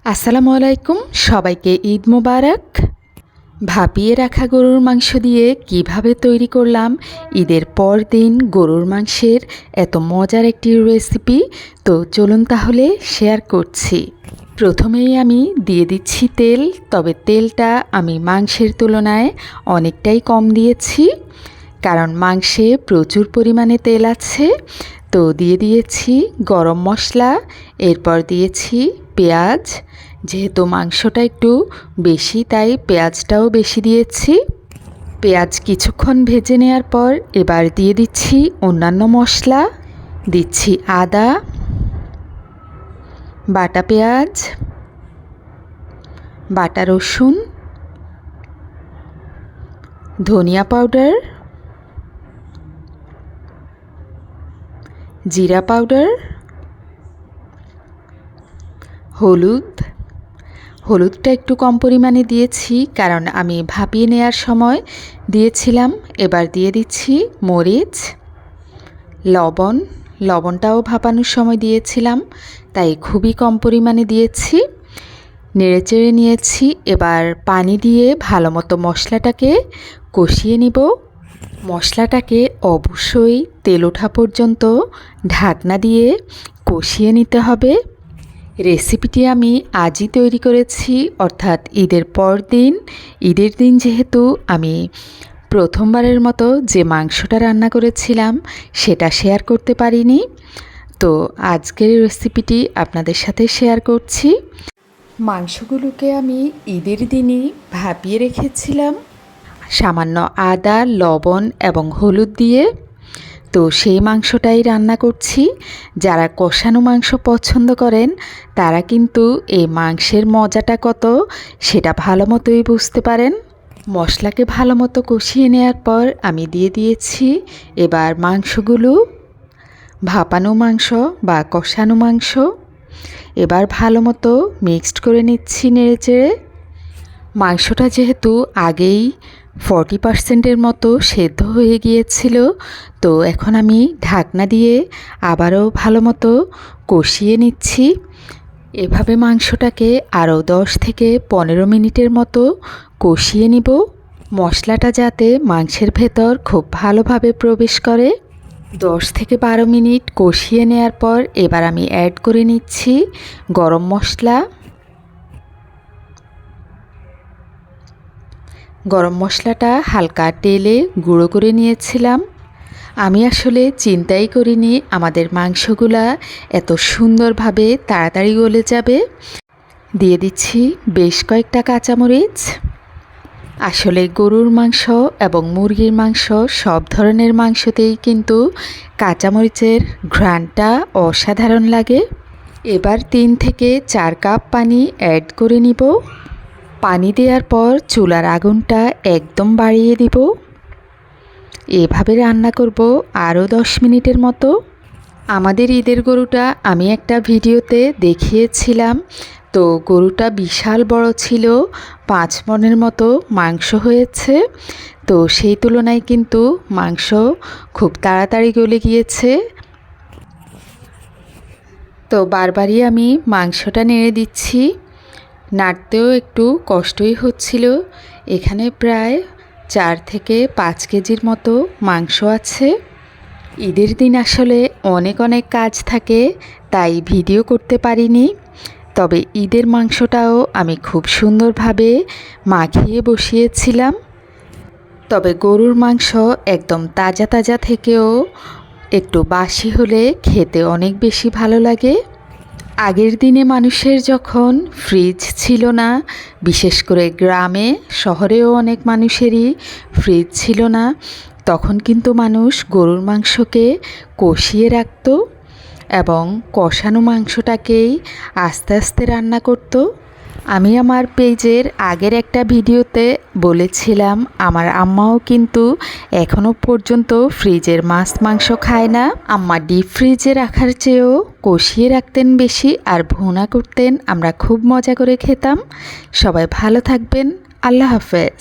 আসসালামু আলাইকুম, সবাইকে ঈদ মোবারক। ভাপিয়ে রাখা গরুর মাংস দিয়ে কিভাবে তৈরি করলাম ঈদের পর দিন গরুর মাংসের এত মজার একটি রেসিপি। তো চলুন তাহলে শেয়ার করছি। প্রথমেই আমি দিয়ে দিচ্ছি তেল, তবে তেলটা আমি মাংসের তুলনায় অনেকটাই কম দিয়েছি, কারণ মাংসে প্রচুর পরিমাণে তেল আছে। তো দিয়ে দিয়েছি গরম মশলা, এরপর দিয়েছি পেঁয়াজ। যেহেতু মাংসটা একটু বেশি তাই পেঁয়াজটাও বেশি দিয়েছি। পেঁয়াজ কিছুক্ষণ ভেজে নেওয়ার পর এবার দিয়ে দিচ্ছি অন্যান্য মশলা। দিচ্ছি আদা বাটা, পেঁয়াজ বাটা, রসুন, ধনিয়া পাউডার, জিরা পাউডার, হলুদটা একটু কম পরিমাণে দিয়েছি, কারণ আমি ভাপিয়ে নেওয়ার সময় দিয়েছিলাম। এবার দিয়ে দিচ্ছি মরিচ, লবণটাও ভাপানোর সময় দিয়েছিলাম, তাই খুবই কম পরিমাণে দিয়েছি। নেড়েচেড়ে নিয়েছি। এবার পানি দিয়ে ভালো মতো মশলাটাকে কষিয়ে নিব। মশলাটাকে অবশ্যই তেল ওঠা পর্যন্ত ঢাকনা দিয়ে কষিয়ে নিতে হবে। রেসিপিটি আমি আজই তৈরি করেছি, অর্থাৎ ঈদের পর দিন। ঈদের দিন যেহেতু আমি প্রথমবারের মতো যে মাংসটা রান্না করেছিলাম সেটা শেয়ার করতে পারিনি, তো আজকের রেসিপিটি আপনাদের সাথে শেয়ার করছি। মাংসগুলোকে আমি ঈদের দিনই ভাপিয়ে রেখেছিলাম সামান্য আদা, লবণ এবং হলুদ দিয়ে। তো সেই মাংসটাই রান্না করছি। যারা কষানো মাংস পছন্দ করেন তারা কিন্তু এই মাংসের মজাটা কত সেটা ভালো মতোই বুঝতে পারেন। মশলাকে ভালো মতো কষিয়ে নেওয়ার পর আমি দিয়ে দিয়েছি এবার মাংসগুলো, ভাপানো মাংস বা কষানো মাংস। এবার ভালো মতো মিক্সড করে নিচ্ছি নেড়েচেড়ে। মাংসটা যেহেতু আগেই 40%-এর মতো সেদ্ধ হয়ে গিয়েছিল, তো এখন আমি ঢাকনা দিয়ে আবারও ভালো মতো কষিয়ে নিচ্ছি। এভাবে মাংসটাকে আরও 10 থেকে 15 মিনিটের মতো কষিয়ে নিব, মশলাটা যাতে মাংসের ভেতর খুব ভালোভাবে প্রবেশ করে। 10 থেকে 12 মিনিট কষিয়ে নেওয়ার পর এবার আমি অ্যাড করে নিচ্ছি গরম মশলা। গরম মশলাটা হালকা তেলে গুঁড়ো করে নিয়েছিলাম। আমি আসলে চিন্তাই করিনি আমাদের মাংসগুলা এত সুন্দরভাবে তাড়াতাড়ি গলে যাবে। দিয়ে দিচ্ছি বেশ কয়েকটা কাঁচামরিচ। আসলে গরুর মাংস এবং মুরগির মাংস সব ধরনের মাংসতেই কিন্তু কাঁচামরিচের ঘ্রাণটা অসাধারণ লাগে। এবার 3 থেকে 4 কাপ পানি অ্যাড করে নিব। পানি দেওয়ার পর চুলার আগুনটা একদম বাড়িয়ে দিব। এভাবে রান্না করব আরও 10 মিনিটের মতো। আমাদের ঈদের গরুটা আমি একটা ভিডিওতে দেখিয়েছিলাম, তো গরুটা বিশাল বড় ছিল, 5 মণের মতো মাংস হয়েছে। তো সেই তুলনায় কিন্তু মাংস খুব তাড়াতাড়ি গলে গিয়েছে। তো বারবারই আমি মাংসটা নেড়ে দিচ্ছি, নাড়তেও একটু কষ্টই হচ্ছিল। এখানে প্রায় 4 থেকে 5 কেজির মতো মাংস আছে। ঈদের দিন আসলে অনেক কাজ থাকে, তাই ভিডিও করতে পারিনি। তবে ঈদের মাংসটাও আমি খুব সুন্দরভাবে মাখিয়ে বসিয়েছিলাম। তবে গরুর মাংস একদম তাজা তাজা থেকেও একটু বাসি হলে খেতে অনেক বেশি ভালো লাগে। আগের দিনে মানুষের যখন ফ্রিজ ছিল না, বিশেষ করে গ্রামে, শহরেও অনেক মানুষেরই ফ্রিজ ছিল না, তখন কিন্তু মানুষ গরুর মাংসকে কষিয়ে রাখত এবং কষানো মাংসটাকেই আস্তে আস্তে রান্না করত। আমি আমার পেজের আগের একটা ভিডিওতে বলেছিলাম আমার আম্মাও কিন্তু এখনও পর্যন্ত ফ্রিজের মাছ মাংস খায় না। আম্মা ডিপ ফ্রিজে রাখার চেয়েও কষিয়ে রাখতেন বেশি, আর ভুনা করতেন। আমরা খুব মজা করে খেতাম। সবাই ভালো থাকবেন। আল্লাহ হাফেজ।